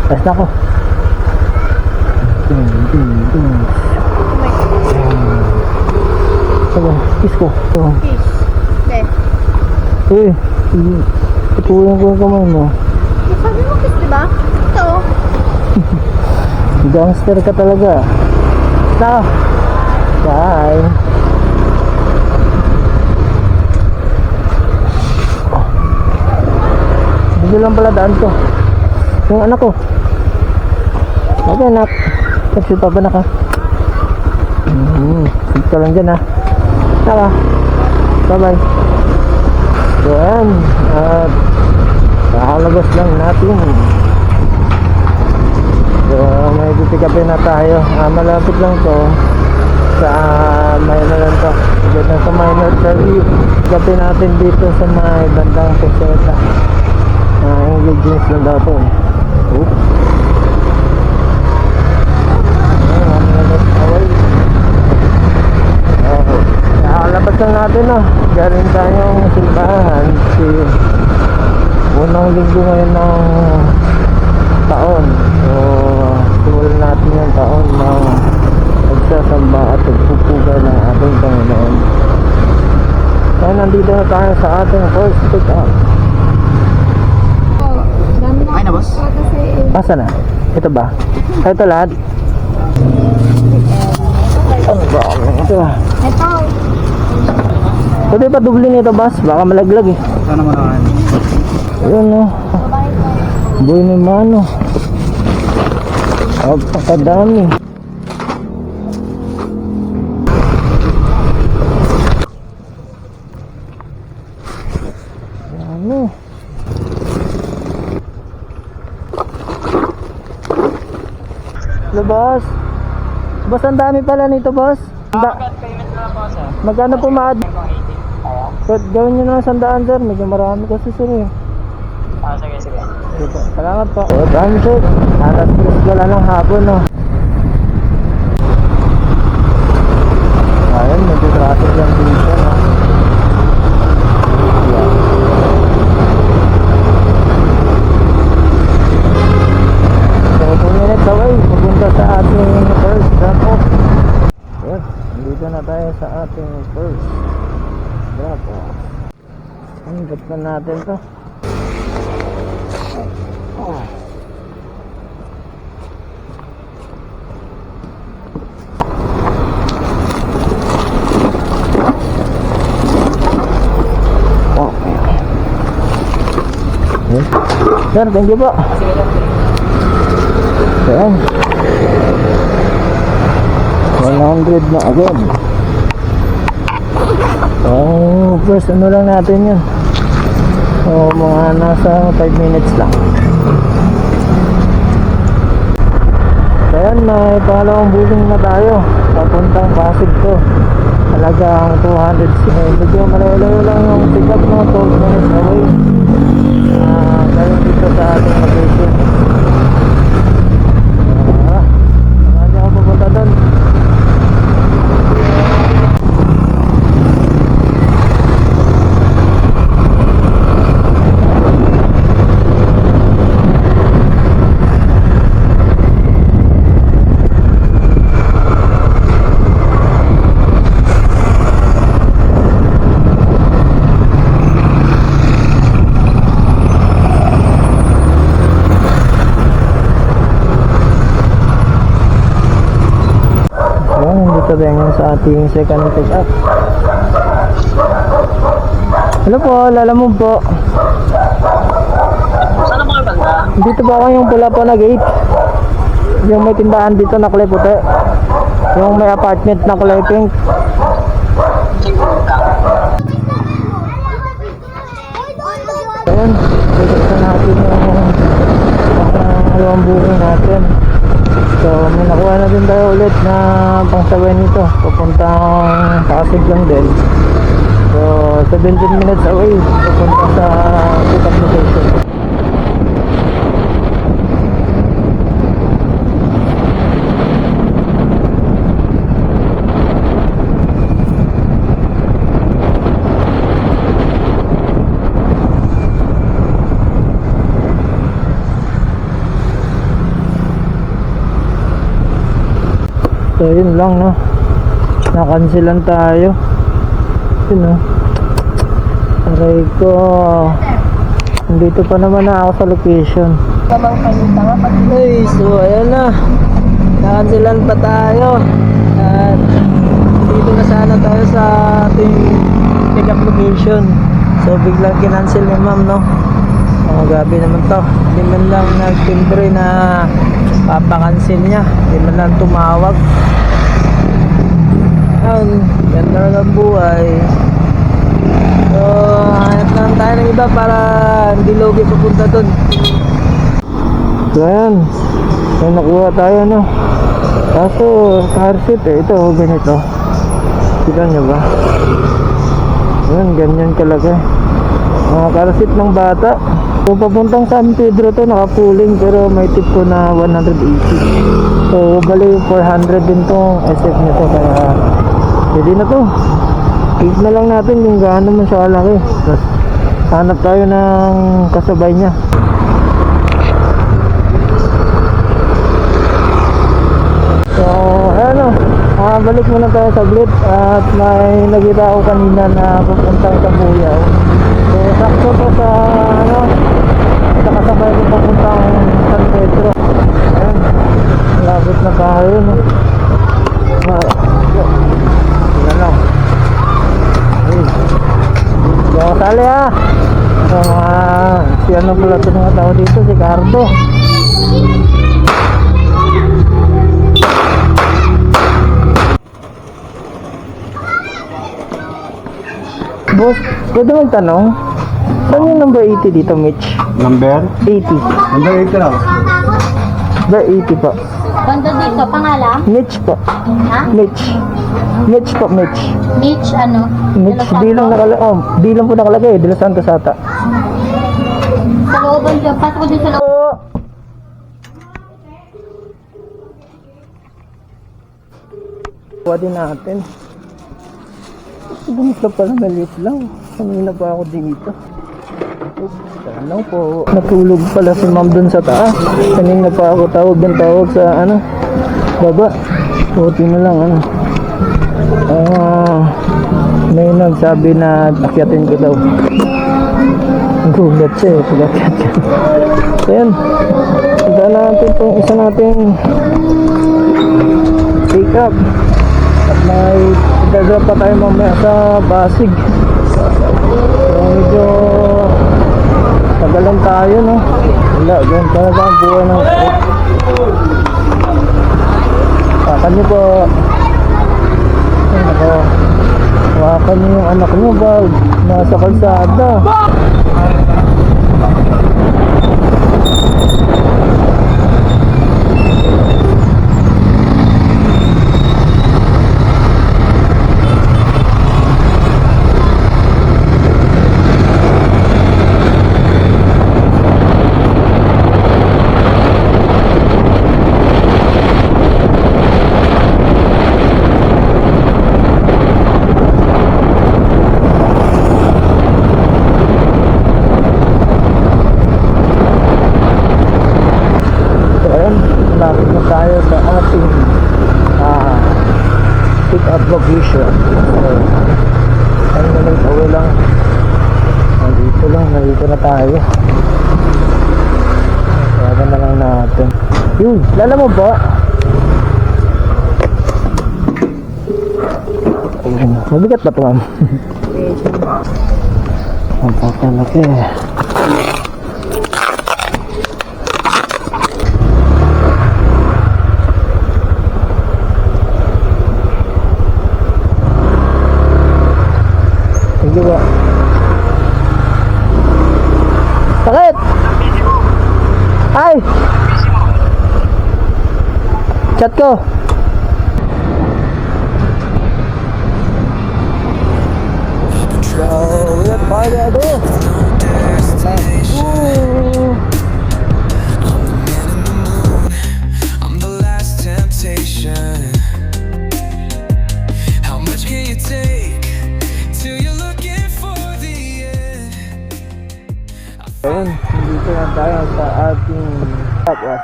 Basta ko. Kiss ko. Fish. Uy, ituloy ko yung kamay mo. Sabi mo kiss, diba? Ito. Gangster ka talaga. Basta. Bye. Dito lang pala daan ko. Yung anak ko. Okay anak. Kasi pa ba na ka? Dito lang dyan ha. Saka. Bye bye. Yan. At kakalabas lang natin. So may pipick-upin na tayo. Malapit lang to. Sa minor lang to. Dito sa minor review. Pick-upin natin dito sa may bandang Peseta. Ingredients lang daw to. Oops. Nakalabas lang natin galing tayong simbahan si unang linggo ngayon ng taon. So simulan natin yung taon ng pagsasamba at pagpupuga ng ating Panginoon. So nandito na tayo sa ating first pick up. Ay na, boss? Asa na? Ito ba? Ito lahat? Ano ba? Ito ba? Ito. Pwede pa dubli nito, boss? Baka malaglag eh. Sana mo naman. Ayun boy ni mano. Napakadami. Ano? Hello, boss? Boss, ang dami pala nito, boss. Payment na lang po, sir. Magkano po maad? Gawin nyo na 100, sir. Medyo marami kasi, sir eh. Sige, sige. Sige po. Salamat po. So, dami, sir. Alas 3 wala ng hapon, no. Ayun, medyo traffic lang dito, no. Yeah. So, 2 minutes away. Pupunta sa ating first drop-off. Yun, dito na tayo sa ating first drop-off. Hanggat na natin to. Sir, thank you po. Ayan. 100 na agad. First ano lang natin yun. So mga nasa 5 minutes lang. So ayan, may pangalawang booking na tayo. Papuntang Pasig to. Talagang 200. Medyo malayo lang yung pick up, no? 12 minutes away. Galing dito sa ating location. Hindi ako pupunta doon. Dito din yung sa ating second pick up. Hello po, lalamog po. Saan mo kayo banda? Dito ba ako yung pula po na gate? Yung may tindahan dito na kulay puti. Yung may apartment na kulay pink. Ayun, dito na natin yung pangalawang booking natin. So may nakuha na din tayo ulit na pangsabay nito. Papuntang Pasig lang din. So 17 minutes away. Papunta sa pick-up location. So yun lang, no, nakansilan tayo. Yun, no, aray ko, nandito pa naman na ako sa location. Ay, so ayan na, nakansilan pa tayo at dito na sana tayo sa ating pick up location. So biglang kinancel ni ma'am, no. Oh, grabe naman to. Hindi man lang nagtimbre na papakancel niya. Hindi man lang tumawag. Yan talaga ang buhay. So, hanap lang tayo ng iba para hindi logi papunta dun. So, ayan. So, nakuha tayo, no. Kaso, car seat eh. Ito, ganito. Kita nyo ba? Ayan, ganyan kalaki. Mga car seat ng bata. So papuntang San Pedro to, naka-pooling, pero may tip ko na 180. So bali 400 din tong SF nito, kaya pwede na to. Click na lang natin kung gaano man siya kalaki. Tapos hanap tayo ng kasabay niya. So ano, balik muna tayo saglit at may nakita ako kanina na papuntang Kabuyaw. So sakto to sa ano, nakasabay ko papuntang San Pedro. Ayan, labot na tayo, no. Yan lang. So kasali ha. So si ano pala ito mga tao dito, si Cardo. Boss, pwede magtanong? Saan yung number 80 dito, Mitch? Number? 80. Number 8 lang. Number 80 po. Banda dito, pangalan? Mitch po. Ha? Mitch. Mitch po, Mitch. Mitch, ano? Mitch, De Los bilang Santos? nakalagay. Oh, bilang po nakalagay. De Los Santos ata. Sa looban dyan, pasok ko din sa loob. Kuha din natin. Ganit lang pala, maliit lang. Kanina pa ako dito. Oops, lang po. Natulog pala si ma'am dun sa taas. Kanina pa ako tawag ng tawag sa ano, baba. Buti na lang ano. May nagsabi na akyatin ko daw. Gulat siya eh, pag-akyat siya. So yan. Ito natin itong isa natin pick up. At may idadrop pa tayo mamaya sa Pasig. So medyo tagalan tayo, no. Wala, ganyan talaga ang buhay ng hawakan nyo po. Hawakan nyo yung anak nyo ba nasa kalsada. Malapit na tayo sa ating pick up location. So, ano na lang, away lang. Nandito na tayo. Tawagan na lang natin. Yun, lala mo ba? Ayun, mabigat ba ito, ma'am? Ang pakalaki eh. Sige ba? Sakit! Ay! Chat ko! So, we're party ado! I'm the last temptation. How much can you take till you're looking for the end? Ayun, dito na tayo sa ating tapwas.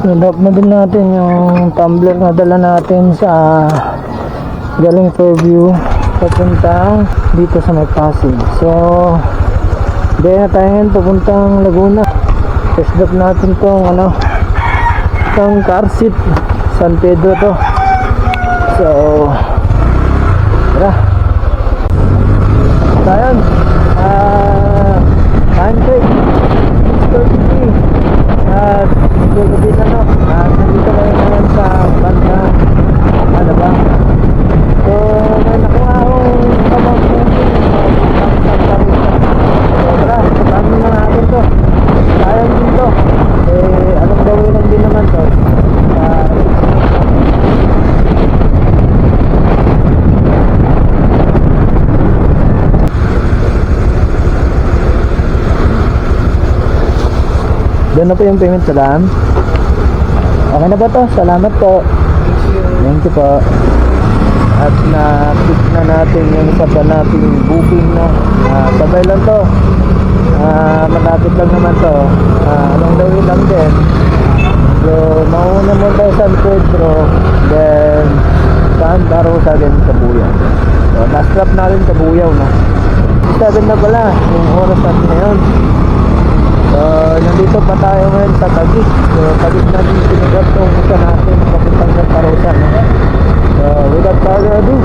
Drop na din natin yung tumbler na dala natin sa galing Fairview papuntang dito sa may Pasig. So dahil na tayo ngayon papuntang Laguna. Test drop natin tong itong car seat San Pedro to. So tara. Tayon time check 6:33 at gabi na nandito kayo ngayon sa banda Alabang. So may nakuha akong tabang tara, sabi na natin to. Tayon dito anong gawin lang din naman to. Doon na po yung payment, salam. Okay na ba to? Salamat po. Thank you po. At na-pick na natin yung isa pa nating booking na sabay lang to. Malapit lang naman to. Anong gawin lang din. So mauna mo tayo San Pedro, then Santa Rosa din sa Buyaw. So last stop natin sa Buyaw na 7 na pala yung oras natin ngayon. So nandito pa tayo ngayon sa Taguig. So Taguig natin sinagap yung isa natin papuntang Santa Rosa, no? So without further ado,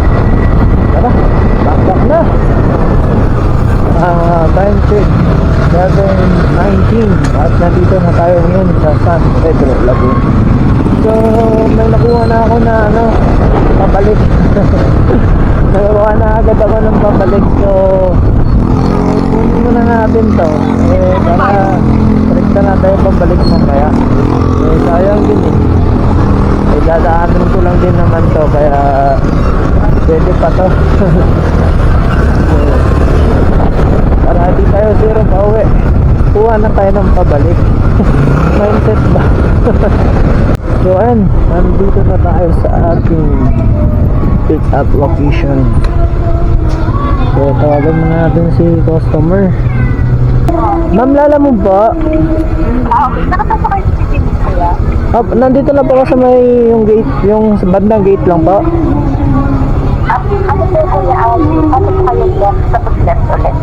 tara, back na. Time check 7:19 at nandito na tayo ngayon sa San Pedro, Laguna. So may nakuha na ako na pabalik. Nakuha na agad ako ng pabalik. So kunin muna natin to para rekta na tayo pabalik mamaya. Sayang din dadaanan ko lang din naman to, kaya pwede pa to. Para di tayo zero pa uwi, kuha na tayo ng pabalik. Mindset ba? So ayan, nandito na tayo sa ating pick up location. So tawagan muna natin si customer. Ma'am, lala mo ba? Okay, nakapasok kayo sa city kuya? Nandito na po ako sa may yung gate, yung sa bandang gate lang po. Ano po kuya? Pasok kayo left, tapos left ulit.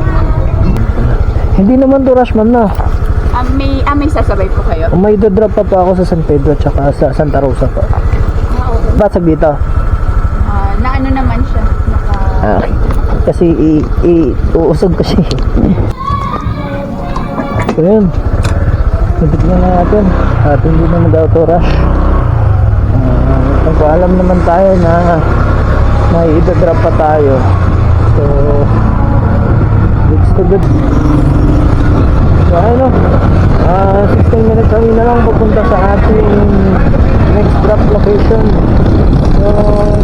Hindi naman to rush, ma'am, na. May sasabay po kayo? May drop pa po ako sa San Pedro tsaka sa Santa Rosa po. Okay. Basag dito. Na ano naman siya? Okay. Kasi uusog kasi. So yun, natignan na natin at hindi naman daw to rush. Alam naman tayo na may i-drop pa tayo. So it's too good. So ano, 16 minutes away na lang papunta sa ating next drop location. So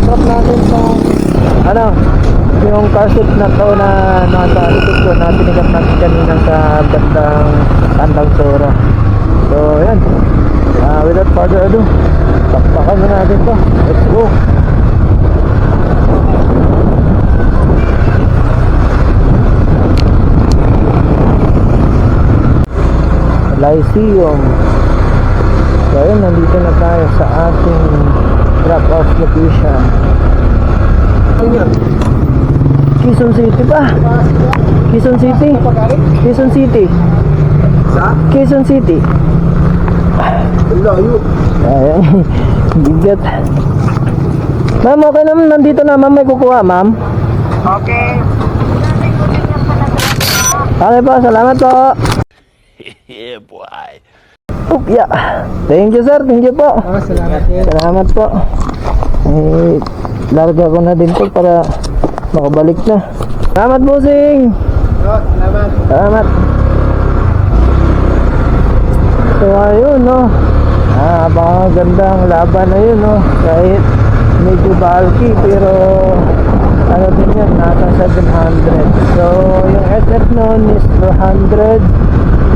drop natin itong yung car seat na to na nasa likod ko na tinigap natin kanina sa bandang Andang Sora. So yan, without further ado, pakpakan na natin to. Let's go. Lyceum. So yun, nandito na tayo sa ating drop off location. Quezon City ba? Quezon City? Quezon City? Quezon City? Layo. Ayan, bigat. Ma'am, okay naman, nandito na ma'am, may kukuha ma'am. Okay. Okay po, salamat po. Yeah, boy. Yeah. Thank you sir, thank you po. Salamat po. Larga ko na din po para makabalik na. Salamat bossing. Salamat. Salamat. So ayun no. Baka gandang laban na yun no. Kahit medyo bulky pero ano din yan, nasa 700. So yung SF noon is 400.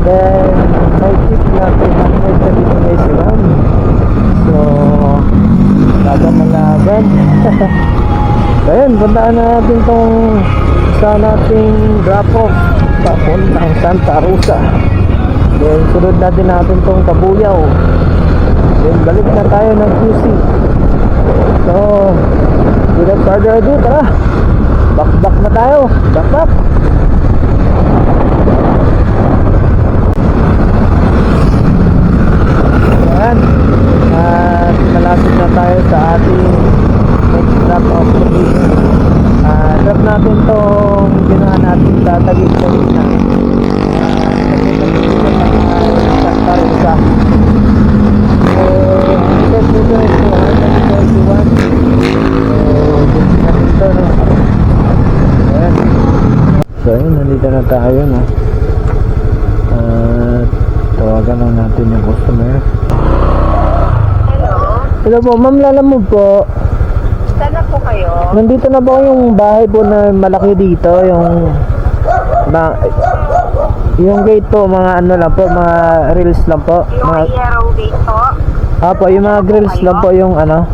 Then may tip na 300 na binigay si ma'am. So laban na laban. So ayun, puntaan na natin tong isa nating drop off papuntang Santa Rosa. Then sunod natin tong Kabuyaw. Then balik na tayo ng QC. So, without further ado, tara. Back na tayo. Back. Ayan. At malapit na tayo sa ating next drop off location. Drop natin tong ginawa natin tatagig sa gitna. Sa isa. So, test dito is 241. So, no? Ayan. So, ayun, nandito na tayo, no? At tawagan lang natin yung customer. Hello? Hello po, ma'am, lalamove po. Saan na po kayo? Nandito na ba yung bahay po na malaki dito? Yung gate po, mga ano lang po, mga reels lang po. Yung Mga, Yarrow Gate po? po, yung mga grills lang po yung ano.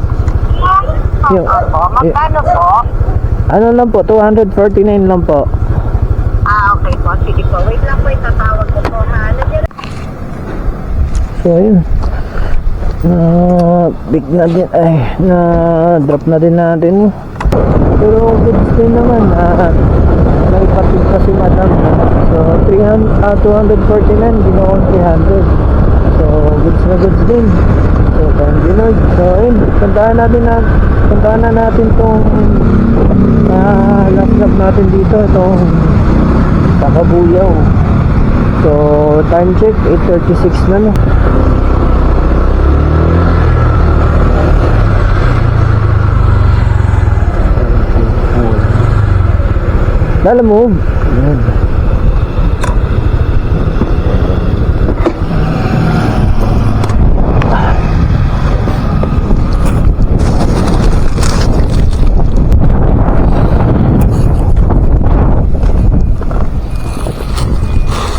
Yung, Opo. Magkano po? ano lang po, 249 lang po. Okay po. Sige po. Wait lang po. Itatawag ko po ha. So, ayun. Big na din, drop na din natin. Pero goods din naman. May patid pa si madam. So, 249, ginawang 300. So, goods din. So, thank you Lord. So, ayun, puntahan na natin tong last drop natin dito. Itong Takabuyaw. So, time check, 8:36 na, no? Lalamove. Ayan.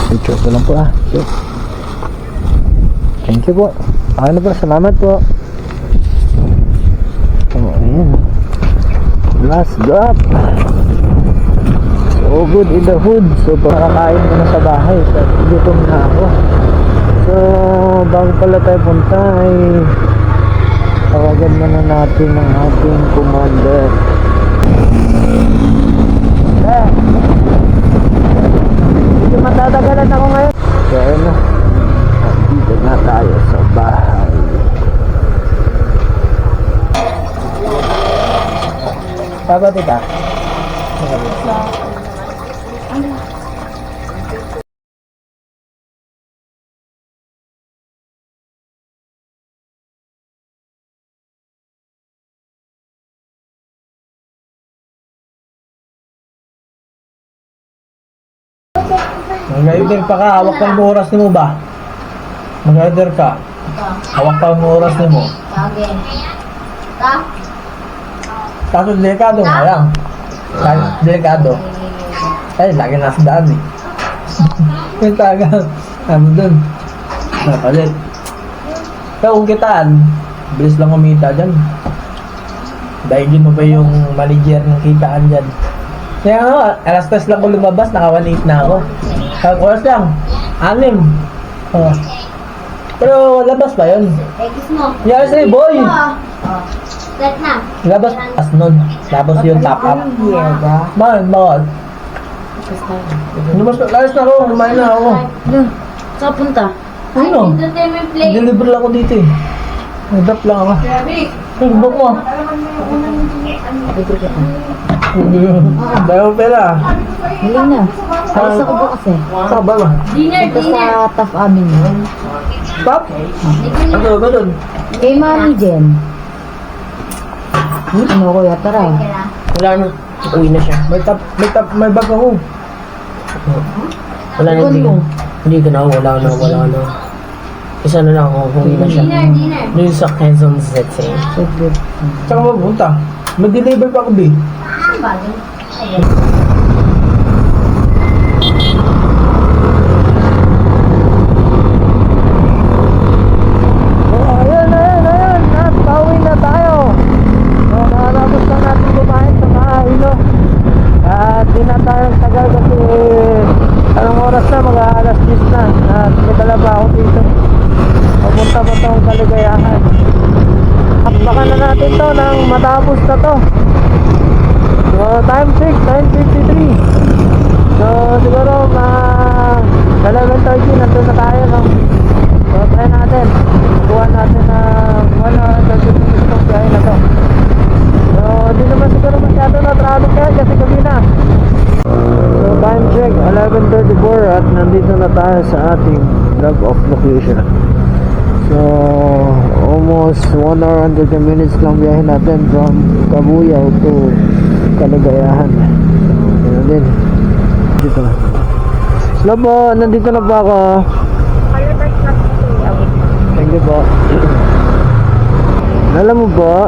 Picture ko lang po So, thank you po. Okay na po. Salamat po. Oh, ayan. Last drop. So good in the hood. So pakakain ko na sa bahay. So gutom na ako. So bago pala tayo punta ay tawagan muna natin ang ating commander. Hindi matatagalan ako ngayon. So ayun na. Dito na tayo sa bahay. Tama dito. Mag-rider pa ka, hawak pa yung oras mo ba? Mag-rider ka, hawak pa yung oras mo. Kaso delikado nga lang. Delikado. Ay, lagi nasa daan eh. Yung tagal. Ano dun? Napalit. Pero kung kitaan, bilis lang kumita dyan. Dahil mo pa yung manager ng kitaan dyan. Kaya nga, alas 3 lang ko lumabas, naka 1.8 na ako. Kaya oras lang, 6. Oh. Pero labas pa yun. Yes, hey boy! Set na. Labas pas nun. Tapos yung top up. Bakit? Lumabas na ako, lumayan na ako. Saan punta? Ano? Deliver lang ako dito eh. Nag-drop lang ako. Facebook mo. Dahil mo pera. Hindi na. Alas ako bukas eh. Saan ba ba? Ito sa Taft Avenue. Stop? Ano ba dun? Kay Mami Jen. Ano kuya, tara. Wala na. Uwi na siya. May bag ako. Wala na. Ikon mo. Hindi ko na. Wala na. Isa na lang ako. Uwi na siya. Doon sa Quezon City. Sige. Saan ka mapunta? Mag-deliver pa ako, B. Ayan. At pauwi na tayo. So, nakatapos lang natin kumain sa bahay, no? At di na tayo tagal kasi anong oras na? Mag-aalas 10 na. At may dala pa ako dito. papunta pa tong Kaligayahan. Hakbakan na natin to nang matapos na to. So time check 9:53. So siguro 11:30 nandun na tayo, no? So try natin, kuha natin na 1 hour 30 minutes itong biyahe na to. So di naman siguro masyado na traffic kaya kasi gabi na. So time check 11:34 at nandito na tayo sa ating drop off location. So almost 1 hour and 30 minutes lang biyahe natin from Cabuyao to Kaligayahan. So yun din. Dito na. Hello po, nandito na po ako. Thank you po. Alam mo po.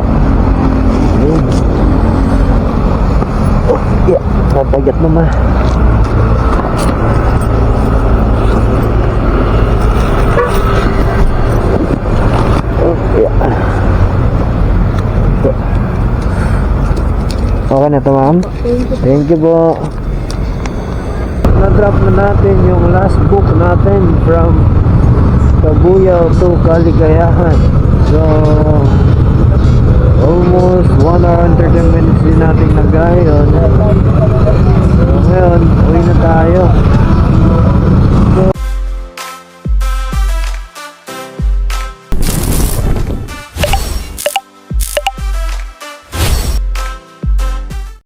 Oh, yeah. Kapagat naman. Oh, yeah. Okay na to, ma'am? Thank you po. Na-drop na natin yung last book natin from Cabuyao to Kaligayahan. So almost 1 hour and 30 minutes din natin nag-gayon.